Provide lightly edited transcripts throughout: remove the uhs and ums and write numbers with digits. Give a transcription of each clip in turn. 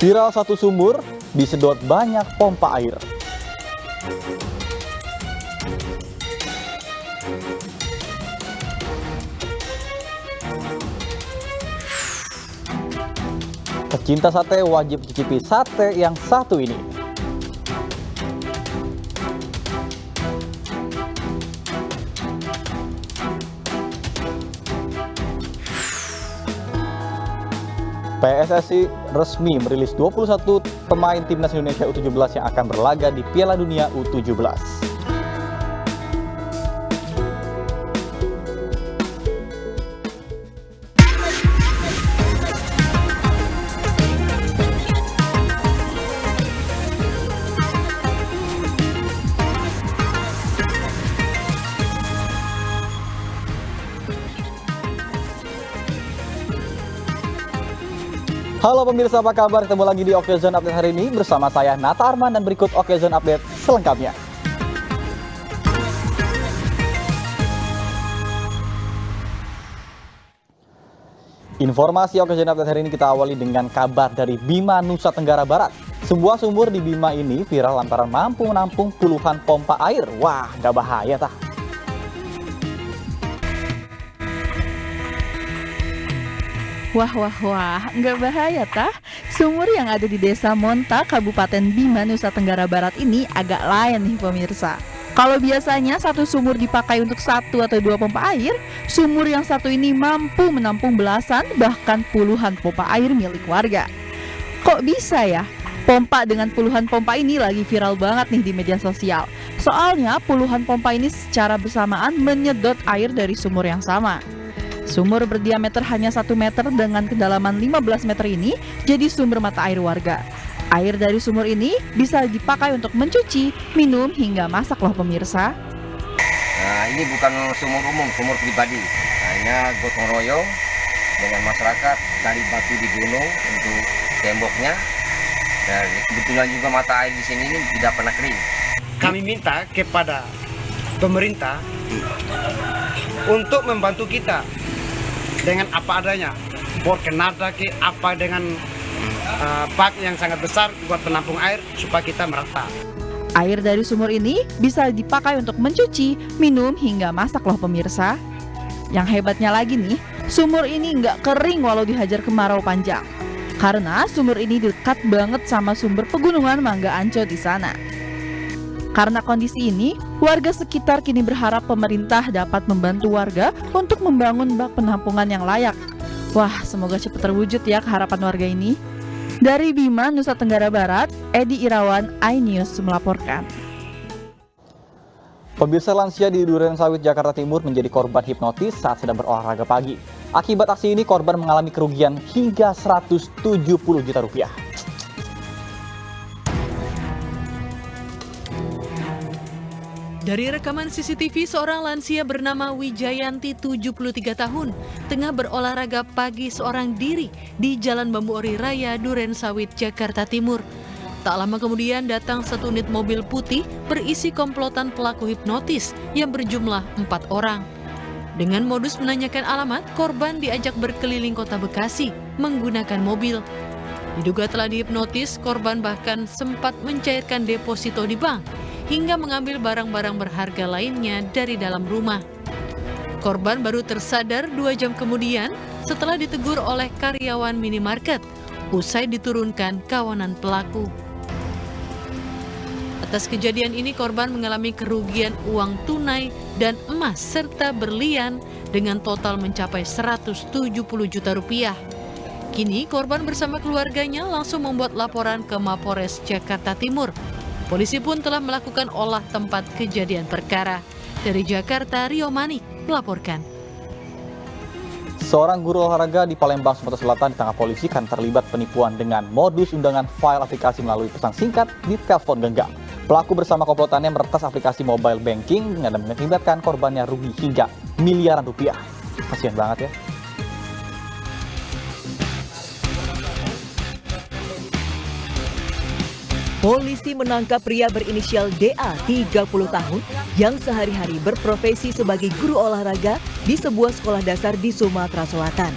Viral satu sumur, disedot banyak pompa air. Pecinta sate wajib cicipi sate yang satu ini. PSSI resmi merilis 21 pemain timnas Indonesia U17 yang akan berlaga di Piala Dunia U17. Halo pemirsa, apa kabar? Ketemu lagi di Oke Zone Update hari ini bersama saya Nata Arman dan berikut Oke Zone Update selengkapnya. Informasi Oke Zone Update hari ini kita awali dengan kabar dari Bima, Nusa Tenggara Barat. Sebuah sumur di Bima ini viral lantaran mampu menampung puluhan pompa air. Wah, nggak bahaya tah? Wah, nggak bahaya tah? Sumur yang ada di Desa Monta, Kabupaten Bima, Nusa Tenggara Barat ini agak lain nih pemirsa. Kalau biasanya satu sumur dipakai untuk satu atau dua pompa air, sumur yang satu ini mampu menampung belasan bahkan puluhan pompa air milik warga. Kok bisa ya? Pompa dengan puluhan pompa ini lagi viral banget nih di media sosial. Soalnya puluhan pompa ini secara bersamaan menyedot air dari sumur yang sama. Sumur berdiameter hanya 1 meter dengan kedalaman 15 meter ini jadi sumber mata air warga. Air dari sumur ini bisa dipakai untuk mencuci, minum, hingga masak loh pemirsa. Nah, ini bukan sumur umum, sumur pribadi. Hanya gotong royong dengan masyarakat cari batu di gunung untuk temboknya. Dan kebetulan juga mata air di sini ini tidak pernah kering. Kami minta kepada pemerintah untuk membantu kita dengan apa adanya, borkenada ke apa dengan bak yang sangat besar buat penampung air supaya kita merata. Air dari sumur ini bisa dipakai untuk mencuci, minum, hingga masak loh pemirsa. Yang hebatnya lagi nih, sumur ini nggak kering walau dihajar kemarau panjang. Karena sumur ini dekat banget sama sumber pegunungan Mangga Ancol di sana. Karena kondisi ini, warga sekitar kini berharap pemerintah dapat membantu warga untuk membangun bak penampungan yang layak. Wah, semoga cepat terwujud ya harapan warga ini. Dari Bima, Nusa Tenggara Barat, Edi Irawan, iNews melaporkan. Pemirsa, lansia di Durensawit, Jakarta Timur menjadi korban hipnotis saat sedang berolahraga pagi. Akibat aksi ini, korban mengalami kerugian hingga 170 juta rupiah. Dari rekaman CCTV, seorang lansia bernama Wijayanti 73 tahun tengah berolahraga pagi seorang diri di Jalan Bambu Ori Raya, Durensawit, Jakarta Timur. Tak lama kemudian datang satu unit mobil putih berisi komplotan pelaku hipnotis yang berjumlah 4 orang. Dengan modus menanyakan alamat, korban diajak berkeliling kota Bekasi menggunakan mobil. Diduga telah dihipnotis, korban bahkan sempat mencairkan deposito di bank hingga mengambil barang-barang berharga lainnya dari dalam rumah. Korban baru tersadar 2 jam kemudian setelah ditegur oleh karyawan minimarket usai diturunkan kawanan pelaku. Atas kejadian ini, korban mengalami kerugian uang tunai dan emas serta berlian dengan total mencapai 170 juta rupiah. Kini korban bersama keluarganya langsung membuat laporan ke Mapores Jakarta Timur. Polisi pun telah melakukan olah tempat kejadian perkara. Dari Jakarta, Rio Manik melaporkan. Seorang guru olahraga di Palembang, Sumatera Selatan ditangkap polisi karena terlibat penipuan dengan modus undangan file aplikasi melalui pesan singkat di telepon genggam. Pelaku bersama komplotannya meretas aplikasi mobile banking dan mengakibatkan korbannya rugi hingga miliaran rupiah. Kasian banget ya. Polisi menangkap pria berinisial DA 30 tahun yang sehari-hari berprofesi sebagai guru olahraga di sebuah sekolah dasar di Sumatera Selatan.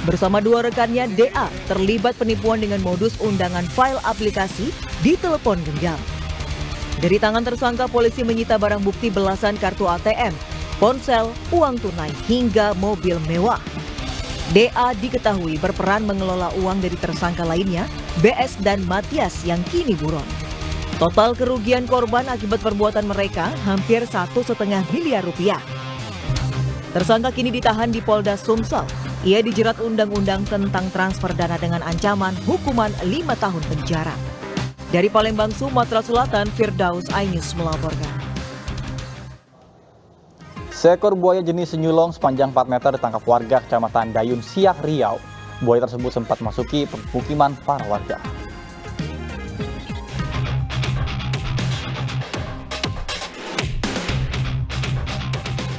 Bersama dua rekannya, DA terlibat penipuan dengan modus undangan file aplikasi di telepon genggam. Dari tangan tersangka, polisi menyita barang bukti belasan kartu ATM, ponsel, uang tunai, hingga mobil mewah. DA diketahui berperan mengelola uang dari tersangka lainnya, BS dan Matias yang kini buron. Total kerugian korban akibat perbuatan mereka hampir 1,5 miliar rupiah. Tersangka kini ditahan di Polda Sumsel. Ia dijerat undang-undang tentang transfer dana dengan ancaman hukuman 5 tahun penjara. Dari Palembang, Sumatera Selatan, Firdaus Ainus melaporkan. Seekor buaya jenis senyulong sepanjang 4 meter ditangkap warga Kecamatan Dayun Siak, Riau. Buaya tersebut sempat masuki permukiman para warga.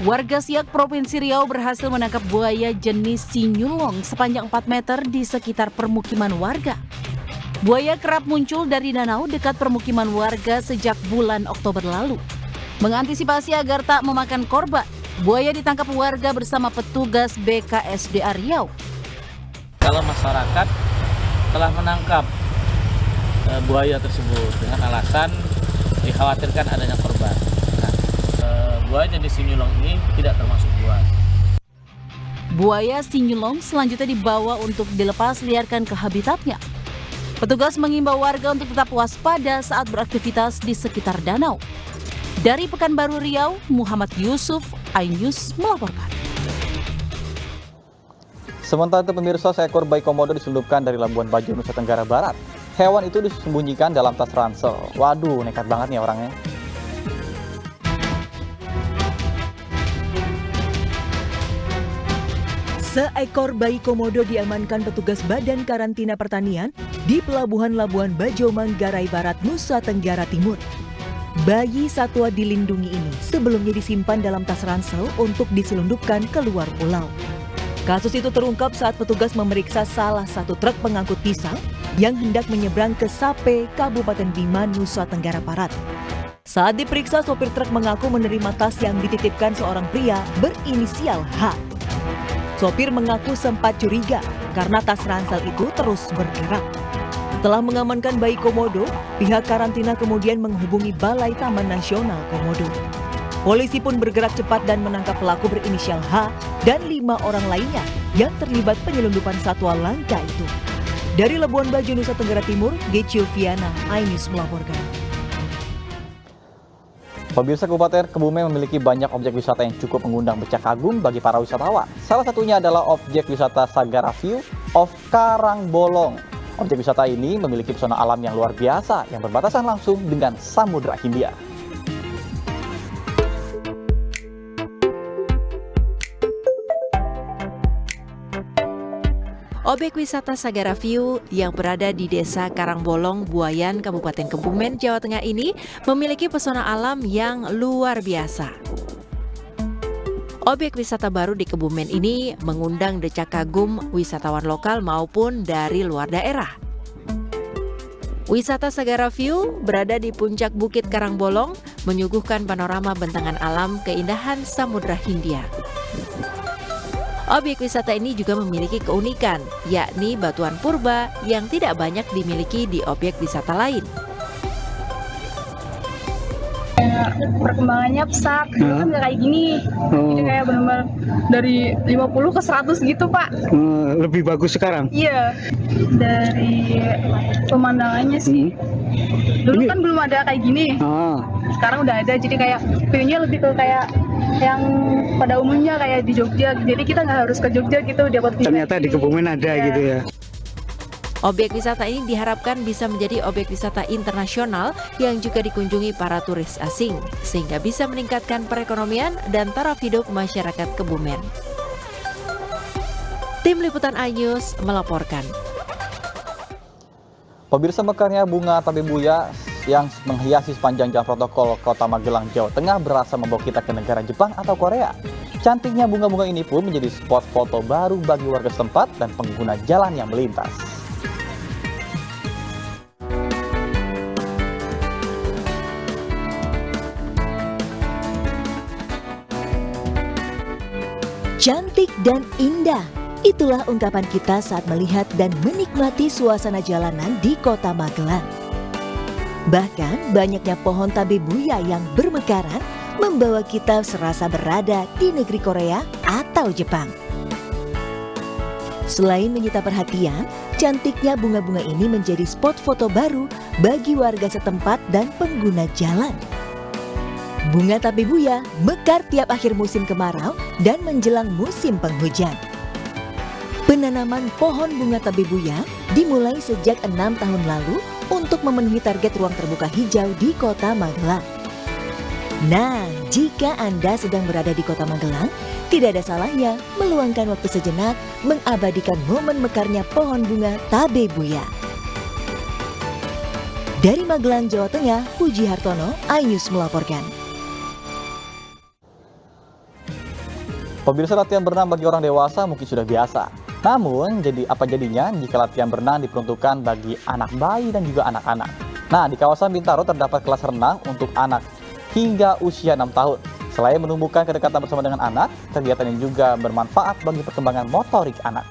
Warga Siak, Provinsi Riau berhasil menangkap buaya jenis sinyulong sepanjang 4 meter di sekitar permukiman warga. Buaya kerap muncul dari danau dekat permukiman warga sejak bulan Oktober lalu. Mengantisipasi agar tak memakan korban, buaya ditangkap warga bersama petugas BKSDA Riau. Kalau masyarakat telah menangkap buaya tersebut dengan alasan dikhawatirkan adanya korban. Buaya jenis sinyulong ini tidak termasuk buas. Buaya sinyulong selanjutnya dibawa untuk dilepas liarkan ke habitatnya. Petugas mengimbau warga untuk tetap waspada saat beraktivitas di sekitar danau. Dari Pekanbaru Riau, Muhammad Yusuf, iNews melaporkan. Sementara itu pemirsa, seekor bayi komodo diselundupkan dari Labuan Bajo, Nusa Tenggara Barat. Hewan itu disembunyikan dalam tas ransel. Waduh, nekat banget nih orangnya. Seekor bayi komodo diamankan petugas Badan Karantina Pertanian di Pelabuhan Labuan Bajo, Manggarai Barat, Nusa Tenggara Timur. Bayi satwa dilindungi ini sebelumnya disimpan dalam tas ransel untuk diselundupkan ke luar pulau. Kasus itu terungkap saat petugas memeriksa salah satu truk pengangkut pisang yang hendak menyeberang ke Sape, Kabupaten Bima, Nusa Tenggara Barat. Saat diperiksa, sopir truk mengaku menerima tas yang dititipkan seorang pria berinisial H. Sopir mengaku sempat curiga karena tas ransel itu terus bergerak. Setelah mengamankan bayi komodo, pihak karantina kemudian menghubungi Balai Taman Nasional Komodo. Polisi pun bergerak cepat dan menangkap pelaku berinisial H dan 5 orang lainnya yang terlibat penyelundupan satwa langka itu. Dari Labuan Bajo, Nusa Tenggara Timur, Gecio Viana, iNews melaporkan. Pemirsa, Kabupaten Kebumen memiliki banyak objek wisata yang cukup mengundang decak kagum bagi para wisatawan. Salah satunya adalah objek wisata Sagara View of Karangbolong. Objek wisata ini memiliki pesona alam yang luar biasa yang berbatasan langsung dengan Samudra Hindia. Objek wisata Sagara View yang berada di Desa Karangbolong, Buayan, Kabupaten Kebumen, Jawa Tengah ini memiliki pesona alam yang luar biasa. Objek wisata baru di Kebumen ini mengundang decak kagum wisatawan lokal maupun dari luar daerah. Wisata Sagara View berada di puncak Bukit Karangbolong, menyuguhkan panorama bentangan alam keindahan Samudra Hindia. Objek wisata ini juga memiliki keunikan, yakni batuan purba yang tidak banyak dimiliki di objek wisata lain. Perkembangannya pesat, kan nggak kayak gini. Jadi kayak benar-benar dari 50 ke 100 gitu, Pak. Lebih bagus sekarang? Iya, dari pemandangannya sih. Dulu kan belum ada kayak gini. Sekarang udah ada, jadi kayak view-nya lebih ke kayak yang pada umumnya kayak di Jogja. Jadi kita nggak harus ke Jogja gitu dapat view. Ternyata di Kebumen ada gitu ya. Objek wisata ini diharapkan bisa menjadi objek wisata internasional yang juga dikunjungi para turis asing, sehingga bisa meningkatkan perekonomian dan taraf hidup masyarakat Kebumen. Tim Liputan iNews melaporkan. Pemirsa, mekarnya bunga tabebuya yang menghiasi sepanjang jalan protokol Kota Magelang, Jawa Tengah berasa membawa kita ke negara Jepang atau Korea. Cantiknya bunga-bunga ini pun menjadi spot foto baru bagi warga setempat dan pengguna jalan yang melintas. Cantik dan indah, Itulah ungkapan kita saat melihat dan menikmati suasana jalanan di kota Magelang. Bahkan banyaknya pohon tabebuya yang bermekaran membawa kita serasa berada di negeri Korea atau Jepang. Selain menyita perhatian, cantiknya bunga-bunga ini menjadi spot foto baru bagi warga setempat dan pengguna jalan. Bunga tabebuya mekar tiap akhir musim kemarau dan menjelang musim penghujan. Penanaman pohon bunga tabebuya dimulai sejak 6 tahun lalu untuk memenuhi target ruang terbuka hijau di kota Magelang. Nah, jika Anda sedang berada di kota Magelang, tidak ada salahnya meluangkan waktu sejenak mengabadikan momen mekarnya pohon bunga tabebuya. Dari Magelang, Jawa Tengah, Puji Hartono, iNews melaporkan. Pemirsa, latihan berenang bagi orang dewasa mungkin sudah biasa. Namun, jadi apa jadinya jika latihan berenang diperuntukkan bagi anak bayi dan juga anak-anak? Nah, di kawasan Bintaro terdapat kelas renang untuk anak hingga usia 6 tahun. Selain menumbuhkan kedekatan bersama dengan anak, kegiatan ini juga bermanfaat bagi perkembangan motorik anak.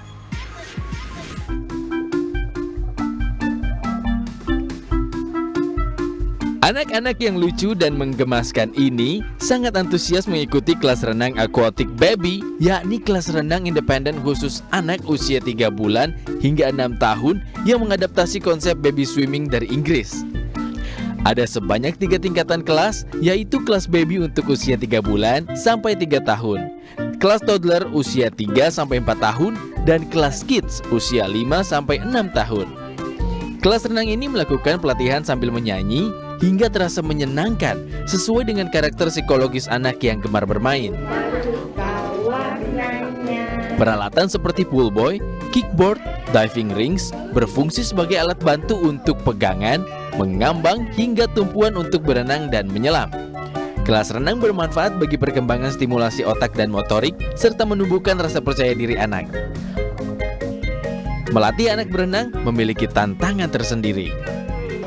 Anak-anak yang lucu dan menggemaskan ini sangat antusias mengikuti kelas renang Aquatic Baby, yakni kelas renang independen khusus anak usia 3 bulan hingga 6 tahun yang mengadaptasi konsep baby swimming dari Inggris. Ada sebanyak 3 tingkatan kelas, yaitu kelas baby untuk usia 3 bulan sampai 3 tahun, kelas toddler usia 3 sampai 4 tahun, dan kelas kids usia 5 sampai 6 tahun. Kelas renang ini melakukan pelatihan sambil menyanyi hingga terasa menyenangkan sesuai dengan karakter psikologis anak yang gemar bermain. Peralatan seperti pool boy, kickboard, diving rings berfungsi sebagai alat bantu untuk pegangan, mengambang hingga tumpuan untuk berenang dan menyelam. Kelas renang bermanfaat bagi perkembangan stimulasi otak dan motorik serta menumbuhkan rasa percaya diri anak. Melatih anak berenang memiliki tantangan tersendiri.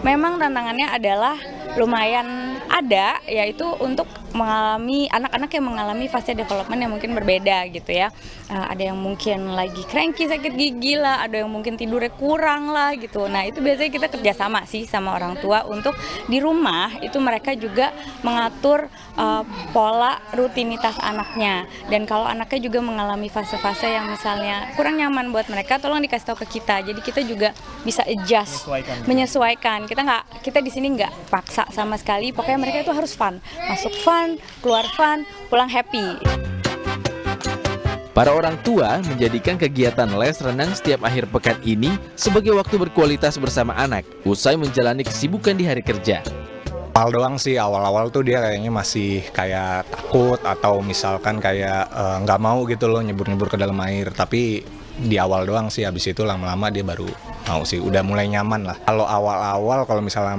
Memang tantangannya adalah lumayan ada, yaitu untuk mengalami anak-anak yang mengalami fase development yang mungkin berbeda gitu ya. Ada yang mungkin lagi cranky, sakit gigi lah, ada yang mungkin tidurnya kurang lah gitu. Nah itu biasanya kita kerjasama sih sama orang tua untuk di rumah itu mereka juga mengatur pola rutinitas anaknya. Dan kalau anaknya juga mengalami fase-fase yang misalnya kurang nyaman buat mereka, tolong dikasih tahu ke kita. Jadi kita juga bisa adjust, menyesuaikan. Kita di sini nggak paksa sama sekali. Pokoknya mereka itu harus fun, masuk fun, keluar fun, pulang happy. Para orang tua menjadikan kegiatan les renang setiap akhir pekan ini sebagai waktu berkualitas bersama anak usai menjalani kesibukan di hari kerja. Awal doang sih, awal-awal tuh dia kayaknya masih kayak takut atau misalkan kayak nggak mau gitu loh nyebur-nyebur ke dalam air. Tapi di awal doang sih, habis itu lama-lama dia baru mau sih, udah mulai nyaman lah. Kalau awal-awal kalau misalnya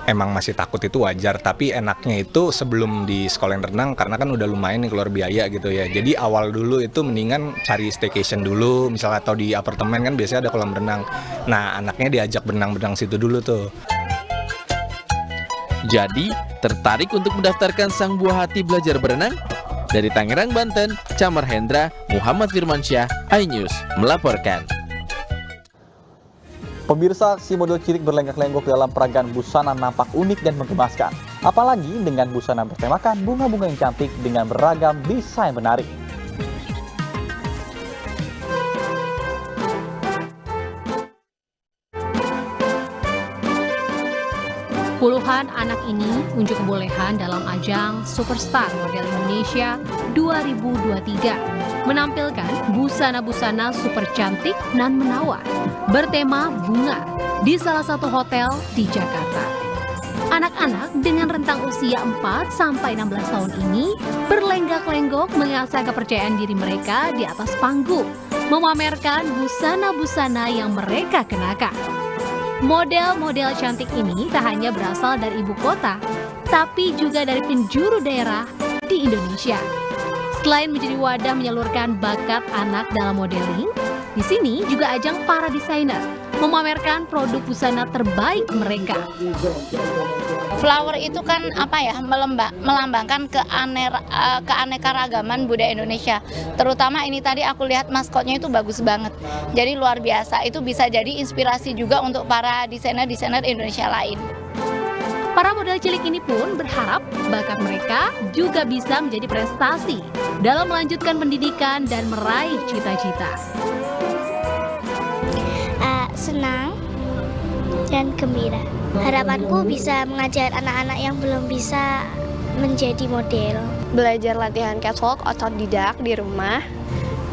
emang masih takut itu wajar, tapi enaknya itu sebelum di sekolah renang karena kan udah lumayan nih keluar biaya gitu ya. Jadi awal dulu itu mendingan cari staycation dulu, misalnya atau di apartemen kan biasanya ada kolam renang. Nah anaknya diajak berenang-berenang situ dulu tuh. Jadi tertarik untuk mendaftarkan sang buah hati belajar berenang? Dari Tangerang, Banten, Camar Hendra, Muhammad Firmansyah, iNews melaporkan. Pemirsa, si model cilik berlenggak-lenggok dalam peragaan busana nampak unik dan menggemaskan. Apalagi dengan busana bertemakan bunga-bunga yang cantik dengan beragam desain menarik. Puluhan anak ini unjuk kebolehan dalam ajang Superstar Model Indonesia 2023 menampilkan busana-busana super cantik nan menawar bertema bunga di salah satu hotel di Jakarta. Anak-anak dengan rentang usia 4 sampai 16 tahun ini berlenggak-lenggok mengasah kepercayaan diri mereka di atas panggung, memamerkan busana-busana yang mereka kenakan. Model-model cantik ini tak hanya berasal dari ibu kota, tapi juga dari penjuru daerah di Indonesia. Selain menjadi wadah menyalurkan bakat anak dalam modeling, di sini juga ajang para desainer memamerkan produk busana terbaik mereka. Flower itu kan apa ya, melambangkan keanekaragaman budaya Indonesia. Terutama ini tadi aku lihat maskotnya itu bagus banget. Jadi luar biasa. Itu bisa jadi inspirasi juga untuk para desainer-desainer Indonesia lain. Para model cilik ini pun berharap bakat mereka juga bisa menjadi prestasi dalam melanjutkan pendidikan dan meraih cita-cita. Senang dan gembira. Harapanku bisa mengajar anak-anak yang belum bisa menjadi model. Belajar latihan catwalk otodidak di rumah.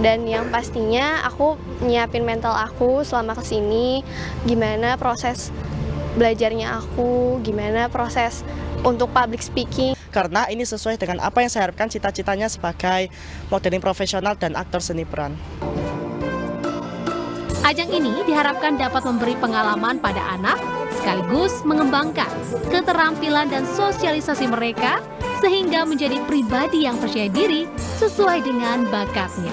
Dan yang pastinya aku nyiapin mental aku selama kesini, gimana proses belajarnya aku, gimana proses untuk public speaking. Karena ini sesuai dengan apa yang saya harapkan cita-citanya sebagai modeling profesional dan aktor seni peran. Ajang ini diharapkan dapat memberi pengalaman pada anak, sekaligus mengembangkan keterampilan dan sosialisasi mereka sehingga menjadi pribadi yang percaya diri sesuai dengan bakatnya.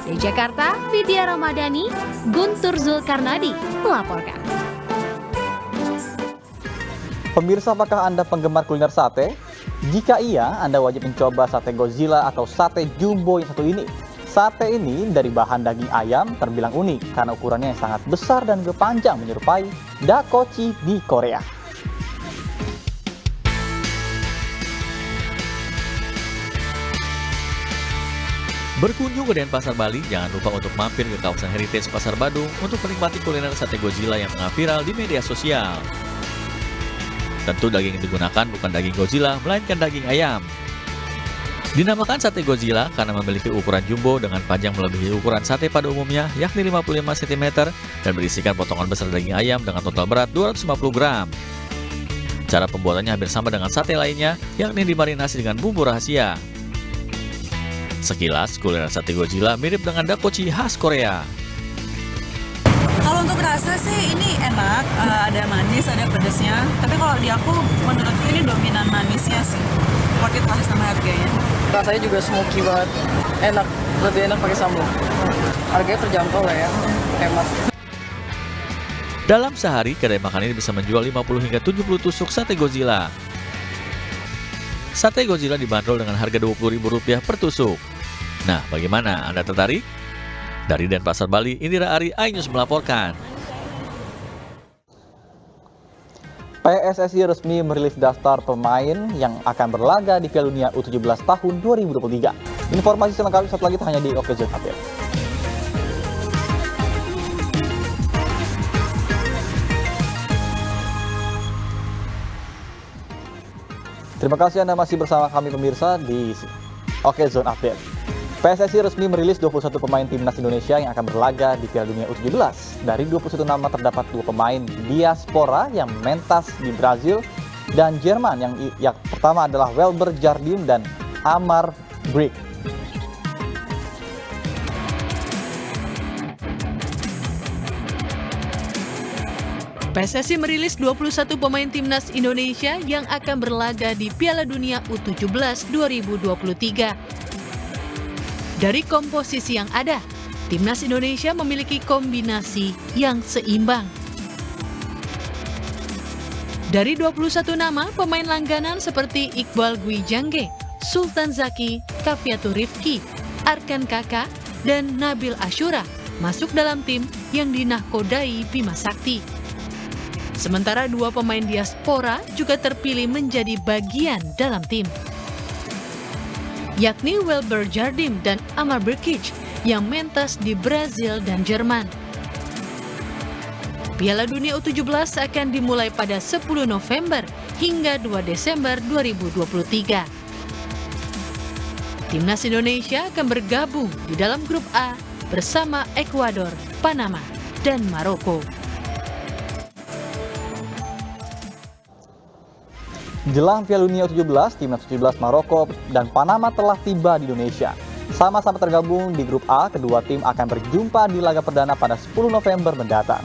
Di Jakarta, Vidya Ramadhani, Guntur Zulkarnadi melaporkan. Pemirsa, apakah Anda penggemar kuliner sate? Jika iya, Anda wajib mencoba sate Godzilla atau sate jumbo yang satu ini. Sate ini dari bahan daging ayam terbilang unik karena ukurannya yang sangat besar dan panjang menyerupai dakochi di Korea. Berkunjung ke Denpasar, Bali, jangan lupa untuk mampir ke kawasan Heritage Pasar Badung untuk menikmati kuliner sate Godzilla yang tengah viral di media sosial. Tentu daging yang digunakan bukan daging Godzilla, melainkan daging ayam. Dinamakan sate Godzilla karena memiliki ukuran jumbo dengan panjang melebihi ukuran sate pada umumnya, yakni 55 cm, dan berisikan potongan besar daging ayam dengan total berat 250 gram. Cara pembuatannya hampir sama dengan sate lainnya, yakni dimarinasi dengan bumbu rahasia. Sekilas, kuliner sate Godzilla mirip dengan dakochi khas Korea. Kalau untuk rasa sih ini enak, ada manis, ada pedasnya. Tapi kalau di aku, menurutku ini dominan manisnya sih. Worth it lah sama harganya. Rasanya juga smoky banget, enak, lebih enak pakai sambal. Harganya terjangkau lah ya, hemat. Dalam sehari, kedai makan ini bisa menjual 50 hingga 70 tusuk sate Godzilla. Sate Godzilla dibanderol dengan harga Rp20.000 per tusuk. Nah, bagaimana? Anda tertarik? Dari Denpasar, Bali, Indira Ari, iNews melaporkan. PSSI resmi merilis daftar pemain yang akan berlaga di Piala Dunia U17 tahun 2023. Informasi selengkapnya satu lagi hanya di Okezone Update. Terima kasih Anda masih bersama kami pemirsa di Okezone Update. PSSI resmi merilis 21 pemain timnas Indonesia yang akan berlaga di Piala Dunia U17. Dari 21 nama terdapat 2 pemain diaspora yang mentas di Brazil dan Jerman. Yang pertama adalah Welber Jardim dan Amar Brick. PSSI merilis 21 pemain timnas Indonesia yang akan berlaga di Piala Dunia U17 2023. Dari komposisi yang ada, timnas Indonesia memiliki kombinasi yang seimbang. Dari 21 nama, pemain langganan seperti Iqbal Gwijangge, Sultan Zaki, Kafiatur Rifki, Arkan Kaka, dan Nabil Ashura masuk dalam tim yang dinahkodai Bima Sakti. Sementara 2 pemain diaspora juga terpilih menjadi bagian dalam tim, yakni Welber Jardim dan Amar Brkic yang mentas di Brazil dan Jerman. Piala Dunia U17 akan dimulai pada 10 November hingga 2 Desember 2023. Timnas Indonesia akan bergabung di dalam grup A bersama Ekuador, Panama, dan Maroko. Jelang Piala Dunia U17, timnas U17 Maroko dan Panama telah tiba di Indonesia. Sama-sama tergabung di grup A, kedua tim akan berjumpa di laga perdana pada 10 November mendatang.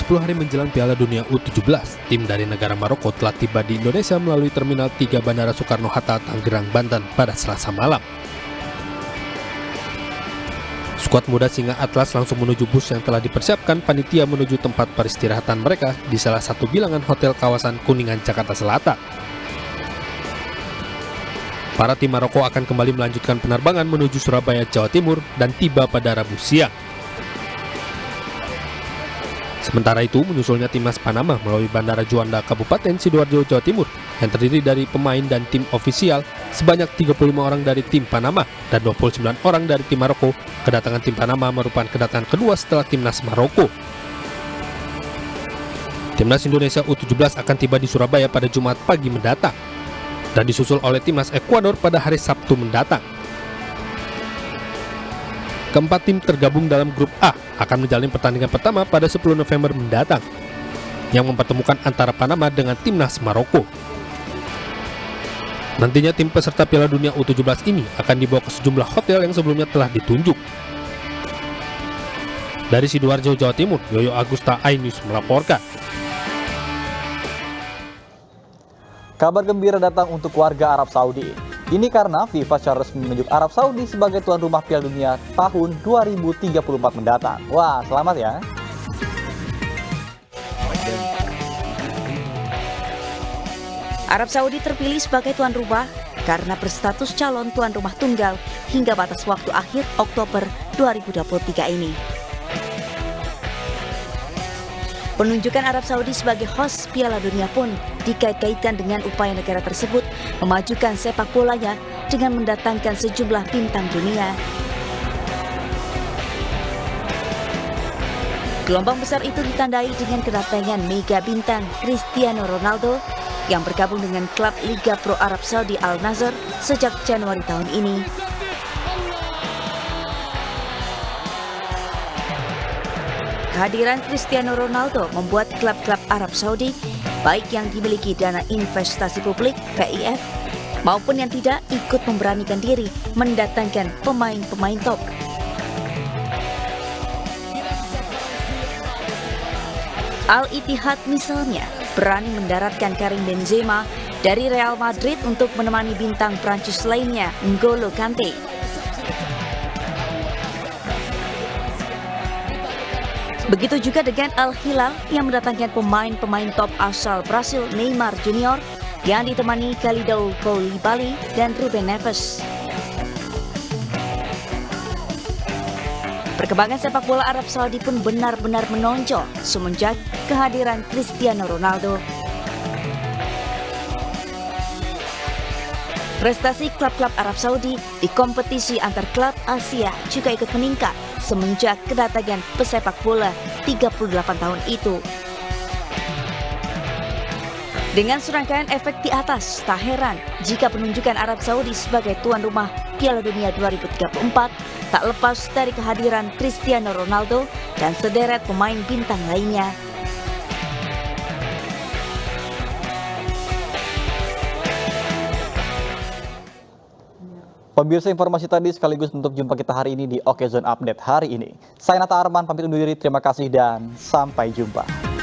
Hari menjelang Piala Dunia U17, tim dari negara Maroko telah tiba di Indonesia melalui Terminal 3 Bandara Soekarno-Hatta, Tangerang, Banten pada Selasa malam. Skuad muda Singa Atlas langsung menuju bus yang telah dipersiapkan panitia menuju tempat peristirahatan mereka di salah satu bilangan hotel kawasan Kuningan, Jakarta Selatan. Para tim Maroko akan kembali melanjutkan penerbangan menuju Surabaya, Jawa Timur dan tiba pada Rabu siang. Sementara itu, menyusulnya timnas Panama melalui Bandara Juanda, Kabupaten Sidoarjo, Jawa Timur yang terdiri dari pemain dan tim ofisial sebanyak 35 orang dari tim Panama dan 29 orang dari tim Maroko. Kedatangan tim Panama merupakan kedatangan kedua setelah timnas Maroko. Timnas Indonesia U17 akan tiba di Surabaya pada Jumat pagi mendatang dan disusul oleh timnas Ekuador pada hari Sabtu mendatang. Keempat tim tergabung dalam grup A akan menjalani pertandingan pertama pada 10 November mendatang yang mempertemukan antara Panama dengan timnas Maroko. Nantinya tim peserta Piala Dunia U17 ini akan dibawa ke sejumlah hotel yang sebelumnya telah ditunjuk. Dari Sidoarjo, Jawa Timur, Yoyo Agusta, iNews melaporkan. Kabar gembira datang untuk warga Arab Saudi. Ini karena FIFA secara resmi menunjuk Arab Saudi sebagai tuan rumah Piala Dunia tahun 2034 mendatang. Wah, selamat ya. Arab Saudi terpilih sebagai tuan rumah karena berstatus calon tuan rumah tunggal hingga batas waktu akhir Oktober 2023 ini. Penunjukan Arab Saudi sebagai host Piala Dunia pun dikait-kaitkan dengan upaya negara tersebut memajukan sepak bolanya dengan mendatangkan sejumlah bintang dunia. Gelombang besar itu ditandai dengan kedatangan mega bintang Cristiano Ronaldo yang bergabung dengan klub Liga Pro Arab Saudi Al Nassr sejak Januari tahun ini. Kehadiran Cristiano Ronaldo membuat klub-klub Arab Saudi, baik yang dimiliki dana investasi publik (PIF) maupun yang tidak, ikut memberanikan diri mendatangkan pemain-pemain top. Al-Ittihad misalnya berani mendaratkan Karim Benzema dari Real Madrid untuk menemani bintang Prancis lainnya, N'Golo Kante. Begitu juga dengan Al-Hilal yang mendatangkan pemain-pemain top asal Brasil Neymar Junior yang ditemani Kalidou Koulibaly dan Ruben Neves. Perkembangan sepak bola Arab Saudi pun benar-benar menonjol semenjak kehadiran Cristiano Ronaldo. Prestasi klub-klub Arab Saudi di kompetisi antar klub Asia juga ikut meningkat semenjak kedatangan pesepak bola 38 tahun itu. Dengan serangkaian efek di atas, tak heran jika penunjukan Arab Saudi sebagai tuan rumah Piala Dunia 2034 tak lepas dari kehadiran Cristiano Ronaldo dan sederet pemain bintang lainnya. Pemirsa, informasi tadi sekaligus untuk jumpa kita hari ini di Oke Zone Update hari ini. Saya Nata Arman, pamit undur diri, terima kasih dan sampai jumpa.